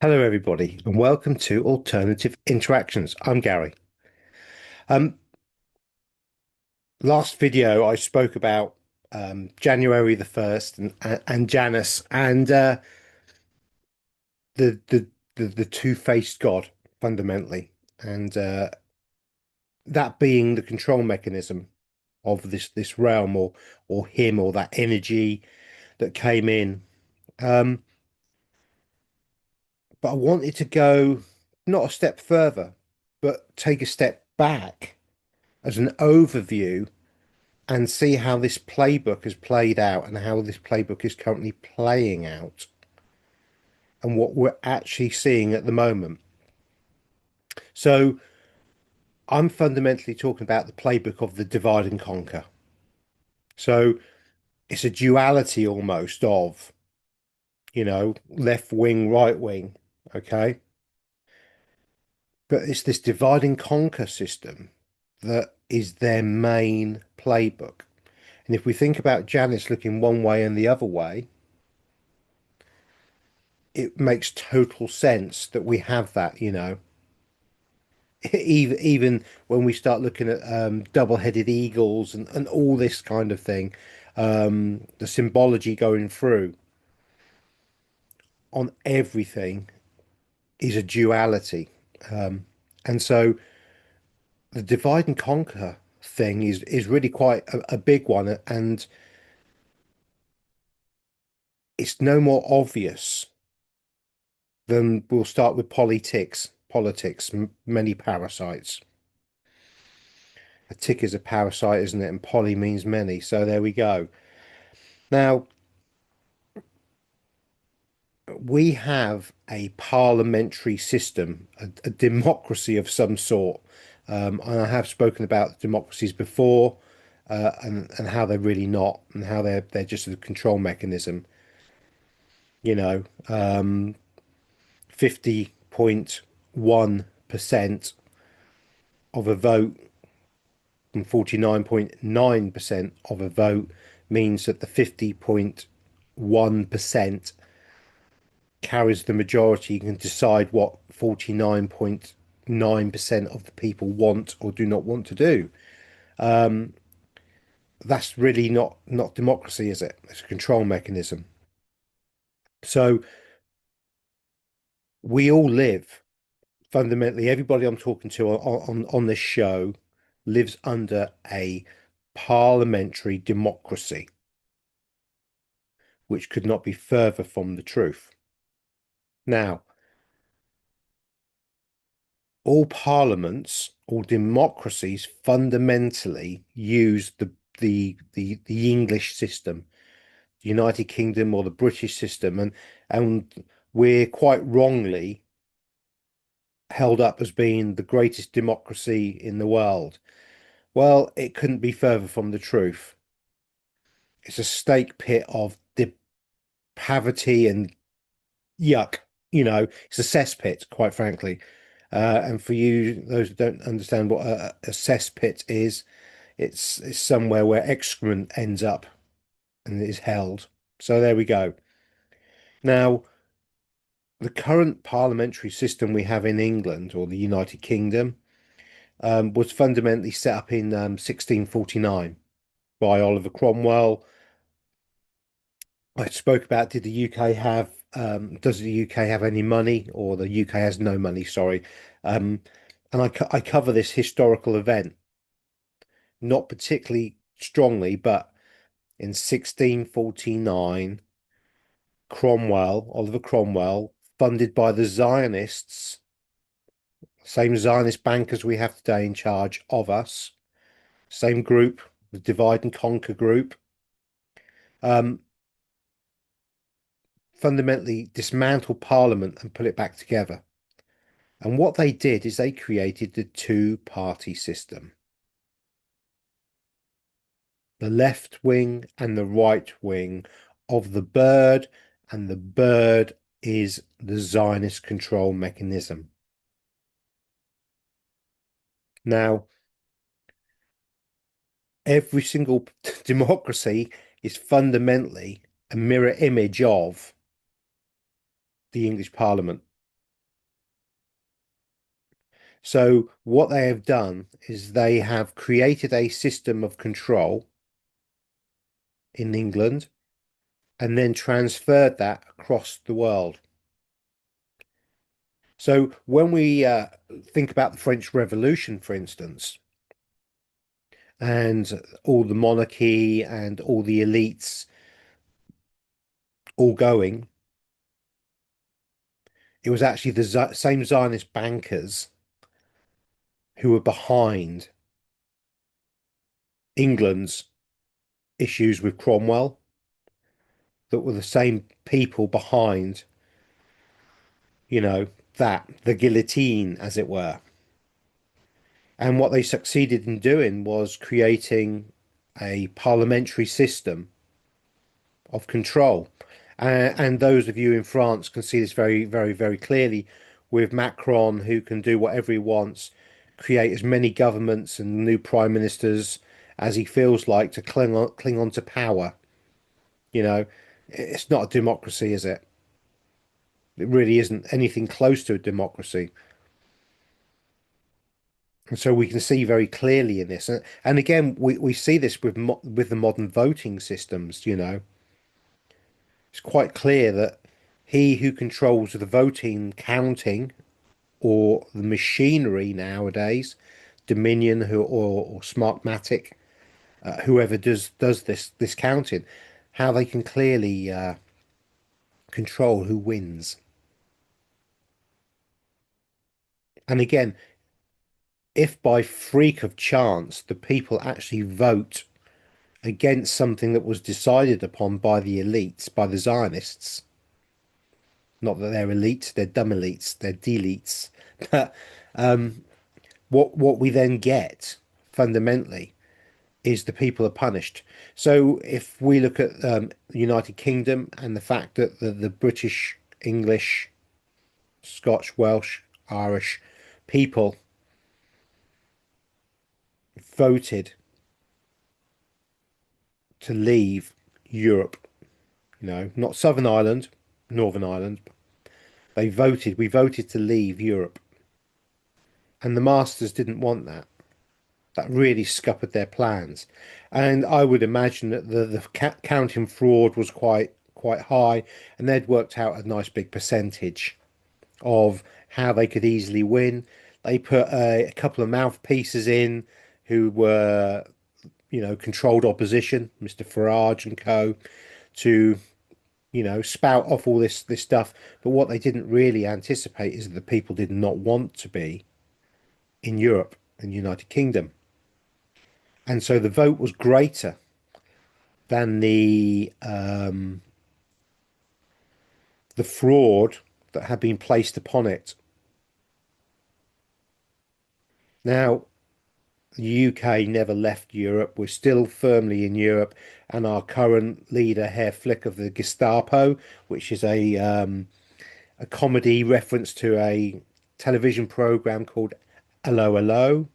Hello, everybody, and welcome to Alternative Interactions. I'm Gary. Um, Last video I spoke about January the 1st and Janus and the, the the two-faced God fundamentally, and that being the control mechanism of this realm or him or that energy that came in. Um, but I wanted to go not a step further, but take a step back as an overview and see how this playbook has played out and how this playbook is currently playing out and what we're actually seeing at the moment. So I'm fundamentally talking about the playbook of the divide and conquer. So it's a duality almost of, left wing, right wing. Okay. But it's this divide and conquer system that is their main playbook. And if we think about Janice looking one way and the other way, it makes total sense that we have that. Even when we start looking at double-headed eagles and all this kind of thing, the symbology going through on everything is a duality. And so the divide and conquer thing is really quite a big one, and it's no more obvious than we'll start with politics, many parasites. A tick is a parasite, isn't it? And poly means many. So there we go. Now, we have a parliamentary system, a democracy of some sort. And I have spoken about democracies before, and how they're really not, and how they're just a control mechanism. 50.1% of a vote and 49.9% of a vote means that the 50.1% carries the majority. You can decide what 49.9% of the people want or do not want to do. That's really not democracy, is it? It's a control mechanism. So we all live, fundamentally, everybody I'm talking to on this show lives under a parliamentary democracy, which could not be further from the truth. Now, all parliaments, all democracies fundamentally use the English system, the United Kingdom or the British system, and we're quite wrongly held up as being the greatest democracy in the world. Well, it couldn't be further from the truth. It's a stake pit of depravity and yuck. It's a cesspit, quite frankly. And for you, those who don't understand what a cesspit is, it's somewhere where excrement ends up and is held. So there we go. Now, the current parliamentary system we have in England or the United Kingdom was fundamentally set up in 1649 by Oliver Cromwell. I spoke about, did the UK have does the UK have any money, or the UK has no money, sorry. And I cover this historical event, not particularly strongly, but in 1649, Oliver Cromwell, funded by the Zionists, same Zionist bankers we have today in charge of us, same group, the divide and conquer group, um, fundamentally dismantled Parliament and put it back together. And what they did is they created the two-party system, the left wing and the right wing of the bird, and the bird is the Zionist control mechanism. Now, every single democracy is fundamentally a mirror image of the English Parliament. So what they have done is they have created a system of control in England and then transferred that across the world. So when we think about the French Revolution, for instance, and all the monarchy and all the elites all going, it was actually the same Zionist bankers who were behind England's issues with Cromwell, that were the same people behind, you know, the guillotine, as it were. And what they succeeded in doing was creating a parliamentary system of control. And those of you in France can see this very, very, very clearly with Macron, who can do whatever he wants, create as many governments and new prime ministers as he feels like to cling on to power. You know, it's not a democracy, is it? It really isn't anything close to a democracy. And so we can see very clearly in this. And again, we see this with with the modern voting systems, you know. It's quite clear that he who controls the voting counting or the machinery nowadays, Dominion or Smartmatic, whoever does this counting, how they can clearly control who wins. And again, if by freak of chance the people actually vote against something that was decided upon by the elites, by the Zionists, not that they're elites, they're dumb elites, they're deletes. But what we then get fundamentally is the people are punished. So if we look at the United Kingdom and the fact that the British, English, Scotch, Welsh, Irish people voted to leave Europe, you know, not Southern Ireland, Northern Ireland. We voted to leave Europe. And the masters didn't want that. That really scuppered their plans. And I would imagine that the counting fraud was quite high, and they'd worked out a nice big percentage of how they could easily win. They put a couple of mouthpieces in who were, you know, controlled opposition, Mr. Farage and co, to, you know, spout off all this stuff. But what they didn't really anticipate is that the people did not want to be in Europe and United Kingdom. And so the vote was greater than the fraud that had been placed upon it. Now, the UK never left Europe. We're still firmly in Europe, and our current leader, Herr Flick of the Gestapo, which is a comedy reference to a television program called Hello Hello,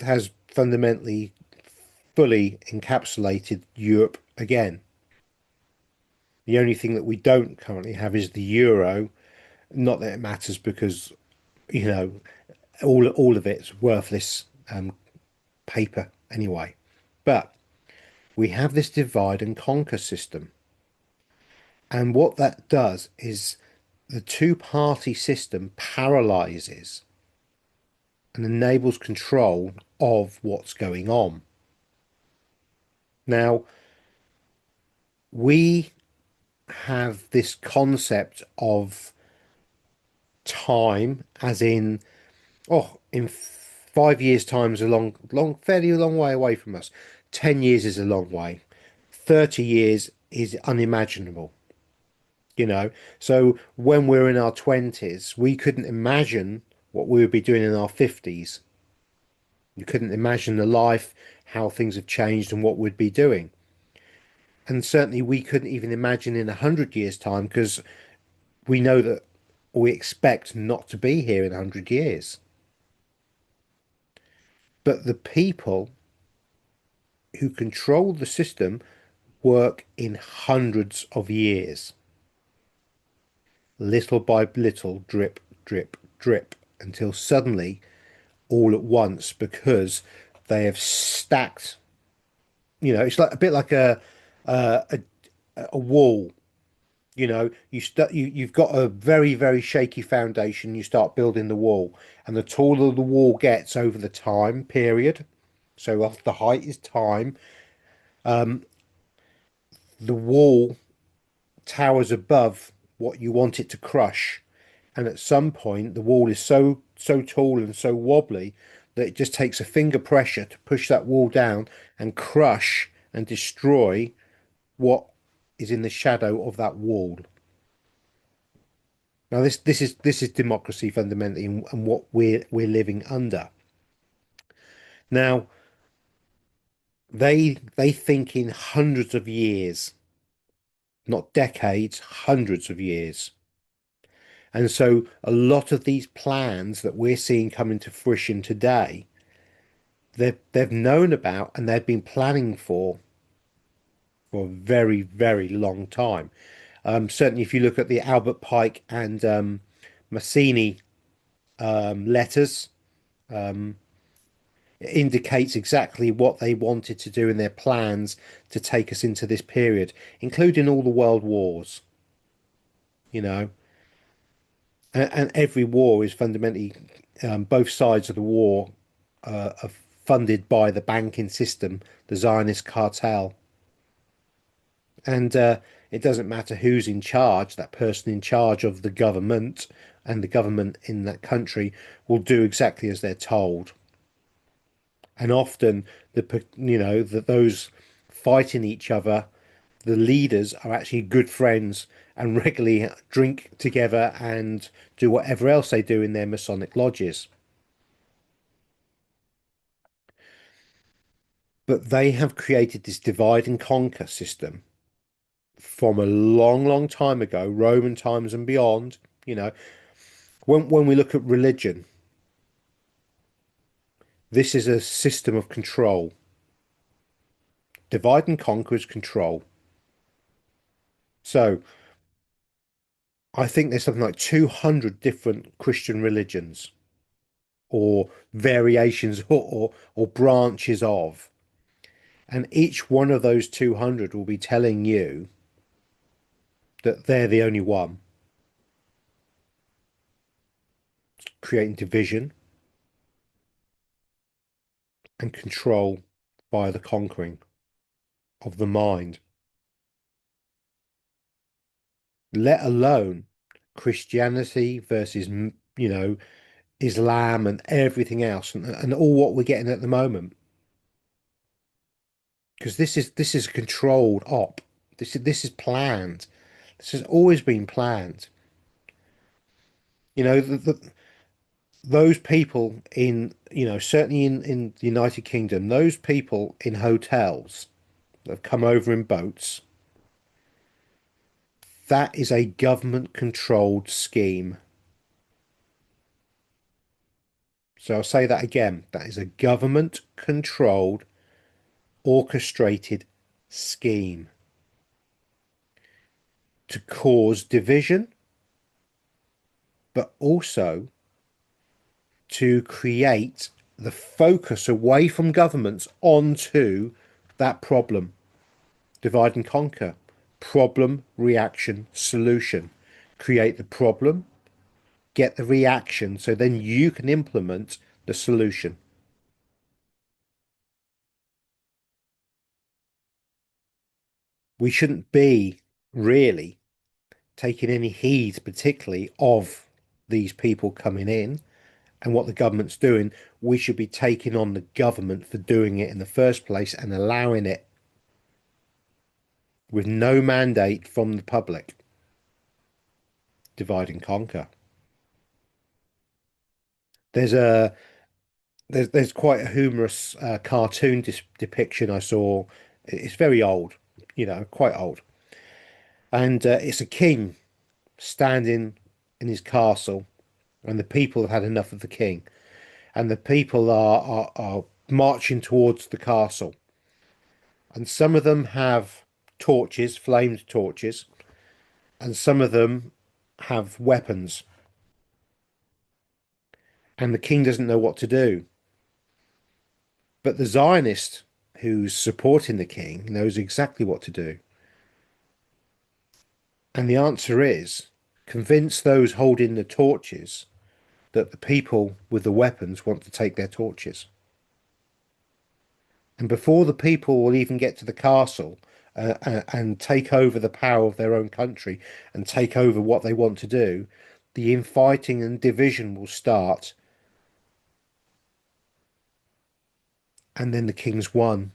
has fundamentally fully encapsulated Europe again. The only thing that we don't currently have is the euro. Not that it matters because, you know, all of it's worthless paper anyway. But we have this divide and conquer system. And what that does is the two-party system paralyzes and enables control of what's going on. Now, we have this concept of time, as in, oh, in 5 years' time is a fairly long way away from us. 10 years is a long way. 30 years is unimaginable, you know. So when we're in our 20s, we couldn't imagine what we would be doing in our 50s. You couldn't imagine the life, how things have changed and what we'd be doing. And certainly we couldn't even imagine in 100 years' time because we know that we expect not to be here in 100 years. But the people who control the system work in hundreds of years. little by little, drip, drip, drip, until suddenly, all at once, because they have stacked, it's like a bit like a, a wall. You've got a very, very shaky foundation. You start building the wall, and the taller the wall gets over the time period, so off the height is time, the wall towers above what you want it to crush. And at some point, the wall is so tall and so wobbly that it just takes a finger pressure to push that wall down and crush and destroy what is in the shadow of that wall. Now, this is democracy fundamentally, and what we're living under. Now, they think in hundreds of years, not decades, hundreds of years. And so a lot of these plans that we're seeing come into fruition today, they've known about and they've been planning for a very, very long time. Certainly, if you look at the Albert Pike and Mazzini letters, it indicates exactly what they wanted to do in their plans to take us into this period, including all the world wars, you know. And every war is fundamentally, both sides of the war are funded by the banking system, the Zionist cartel. And it doesn't matter who's in charge, that person in charge of the government and the government in that country will do exactly as they're told. And often that those fighting each other, the leaders are actually good friends and regularly drink together and do whatever else they do in their Masonic lodges. But they have created this divide and conquer system from a long, long time ago, Roman times and beyond. You know, when we look at religion, this is a system of control. Divide and conquer is control. So I think there's something like 200 different Christian religions or variations or branches of. And each one of those 200 will be telling you that they're the only one, creating division and control by the conquering of the mind, let alone Christianity versus, Islam and everything else, and all what we're getting at the moment. Because this is a controlled op. This is planned. This has always been planned. You know, those people certainly in the United Kingdom, those people in hotels that have come over in boats, that is a government controlled scheme. So I'll say that again. That is a government controlled, orchestrated scheme to cause division, but also to create the focus away from governments onto that problem. Divide and conquer. Problem, reaction, solution. Create the problem, get the reaction, so then you can implement the solution. We shouldn't be really taking any heed, particularly of these people coming in and what the government's doing. We should be taking on the government for doing it in the first place and allowing it with no mandate from the public. Divide and conquer. There's a there's quite a humorous cartoon depiction I saw. It's very old, quite old, and it's a king standing in his castle, and the people have had enough of the king, and the people are marching towards the castle, and some of them have torches, flamed torches, and some of them have weapons, and the king doesn't know what to do. But the Zionist who's supporting the king knows exactly what to do. And the answer is convince those holding the torches that the people with the weapons want to take their torches. And before the people will even get to the castle and take over the power of their own country and take over what they want to do, the infighting and division will start. And then the king's won.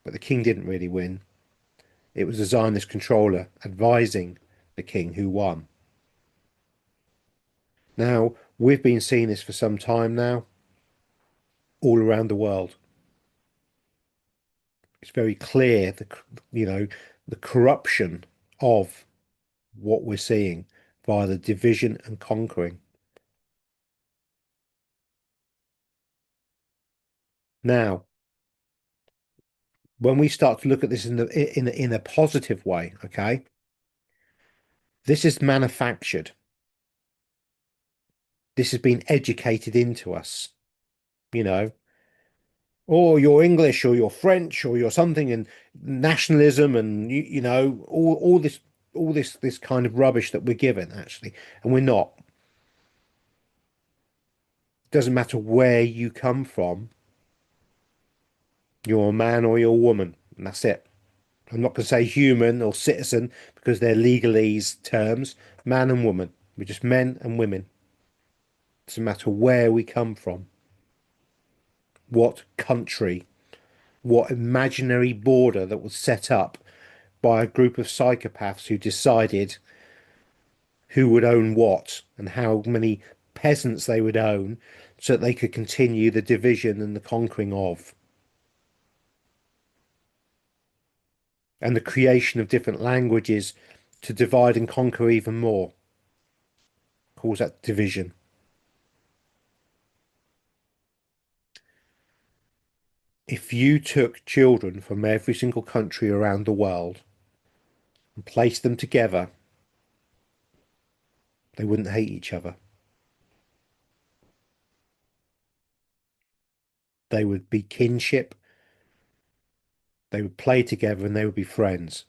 But the king didn't really win. It was the Zionist controller advising the king who won. Now, we've been seeing this for some time now, all around the world. It's very clear you know, the corruption of what we're seeing via the division and conquering. Now, when we start to look at this in a positive way, okay, this is manufactured. This has been educated into us, you know, or you're English or you're French or you're something, and nationalism and you know all this kind of rubbish that we're given actually, and we're not. Doesn't matter where you come from, you're a man or you're a woman, and that's it. I'm not going to say human or citizen because they're legalese terms. Man and woman. We're just men and women. Doesn't matter where we come from, what country, what imaginary border that was set up by a group of psychopaths who decided who would own what and how many peasants they would own so that they could continue the division and the conquering of, and the creation of different languages to divide and conquer even more. Calls that division. If you took children from every single country around the world and placed them together, they wouldn't hate each other. They would be kinship, they would play together, and they would be friends.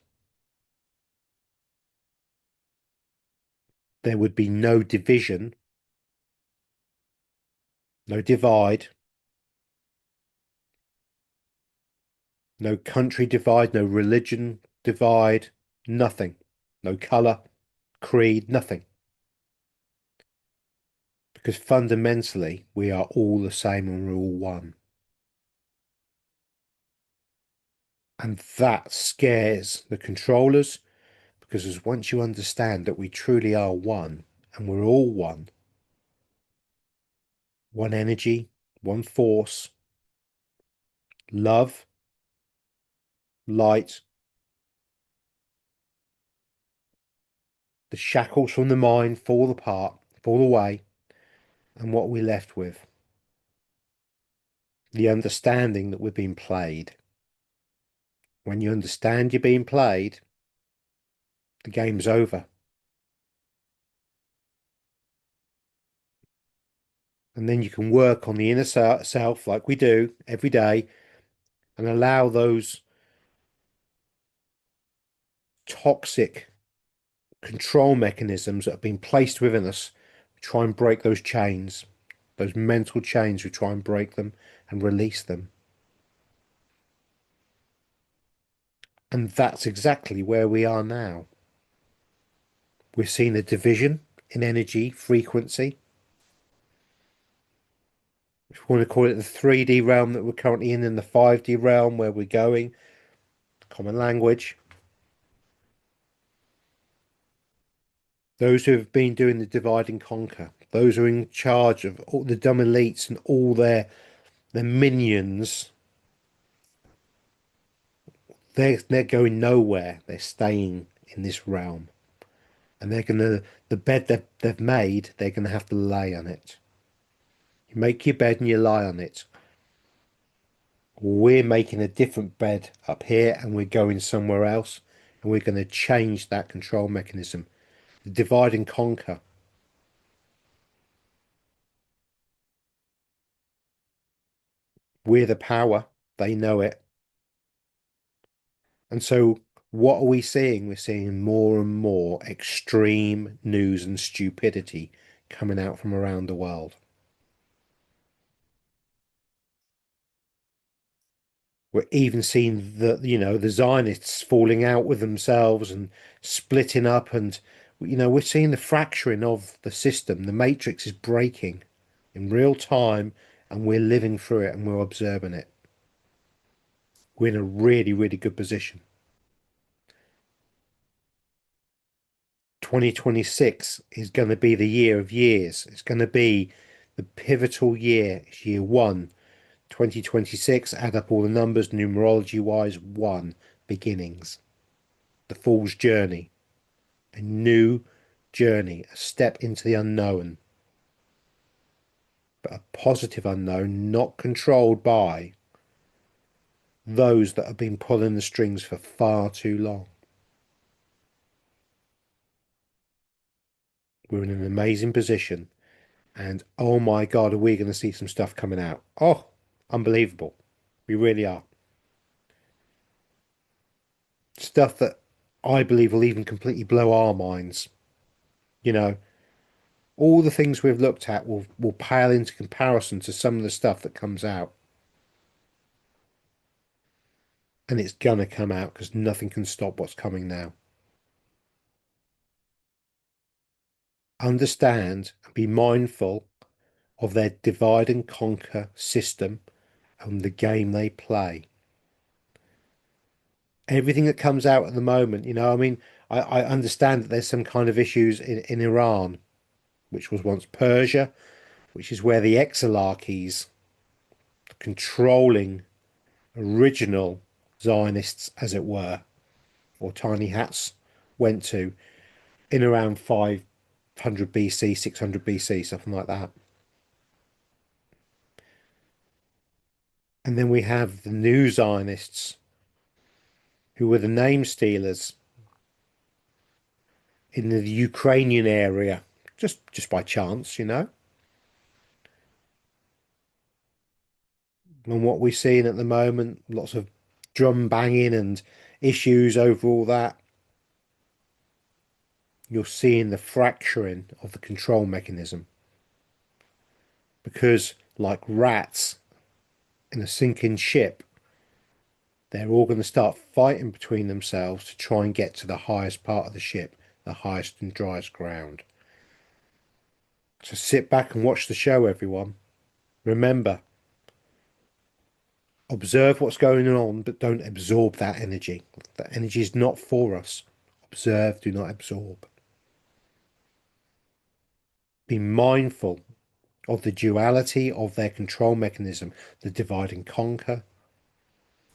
There would be no division, no divide, no country divide, no religion divide, nothing. No colour, creed, nothing. Because fundamentally, we are all the same and we're all one. And that scares the controllers because as once you understand that we truly are one and we're all one energy, one force, love, light, the shackles from the mind fall apart, fall away, and what we're left with, the understanding that we're being played. When you understand you're being played, the game's over. And then you can work on the inner self like we do every day and allow those toxic control mechanisms that have been placed within us, try and break those chains, those mental chains. We try and break them and release them. And that's exactly where we are now. We're seeing a division in energy frequency. If we want to call it the 3D realm that we're currently in the 5D realm where we're going, common language. Those who have been doing the divide and conquer, those who are in charge of all the dumb elites and all their minions, they're going nowhere. They're staying in this realm. And they're gonna the bed they've made, they're gonna have to lay on it. You make your bed and you lie on it. We're making a different bed up here and we're going somewhere else and we're going to change that control mechanism. the divide and conquer. We're the power. They know it. And so what are we seeing? We're seeing more and more extreme news and stupidity coming out from around the world. We're even seeing the Zionists falling out with themselves and splitting up, and we're seeing the fracturing of the system. The matrix is breaking in real time, and we're living through it and we're observing it. We're in a really, really good position. 2026 is going to be the year of years. It's going to be the pivotal year. It's year one. 2026, add up all the numbers numerology wise, one, beginnings. The fool's journey. A new journey, a step into the unknown, but a positive unknown, not controlled by those that have been pulling the strings for far too long. We're in an amazing position, and oh my God, are we going to see some stuff coming out? Oh, unbelievable. We really are. Stuff that I believe will even completely blow our minds. You know, all the things we've looked at will pale into comparison to some of the stuff that comes out. And it's gonna come out because nothing can stop what's coming now. Understand and be mindful of their divide and conquer system and the game they play. Everything that comes out at the moment, I mean, I understand that there's some kind of issues in Iran, which was once Persia, which is where the exarchies, controlling original Zionists, as it were, or tiny hats, went to in around 500 BC, 600 BC, something like that. And then we have the new Zionists, who were the name stealers in the Ukrainian area, just by chance. And what we're seeing at the moment, lots of drum banging and issues over all that. You're seeing the fracturing of the control mechanism because, like rats in a sinking ship, they're all going to start fighting between themselves to try and get to the highest part of the ship, the highest and driest ground. So sit back and watch the show, everyone. Remember, observe what's going on, but don't absorb that energy. That energy is not for us. Observe, do not absorb. Be mindful of the duality of their control mechanism, the divide and conquer,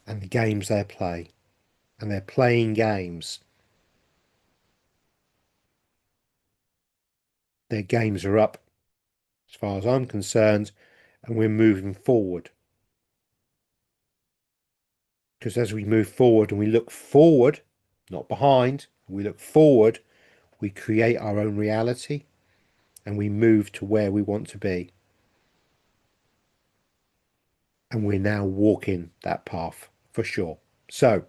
and the games they play. And they're playing games. Their games are up, as far as I'm concerned, and we're moving forward. Because as we move forward and we look forward, not behind, we look forward, we create our own reality and we move to where we want to be. And we're now walking that path for sure. So,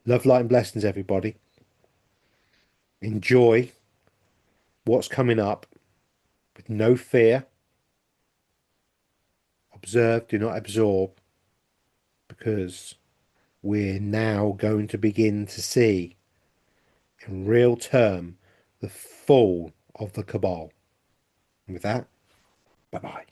love, light, and blessings, everybody. Enjoy what's coming up with no fear. Observe, do not absorb, because we're now going to begin to see in real term the fall of the cabal. And with that, bye bye.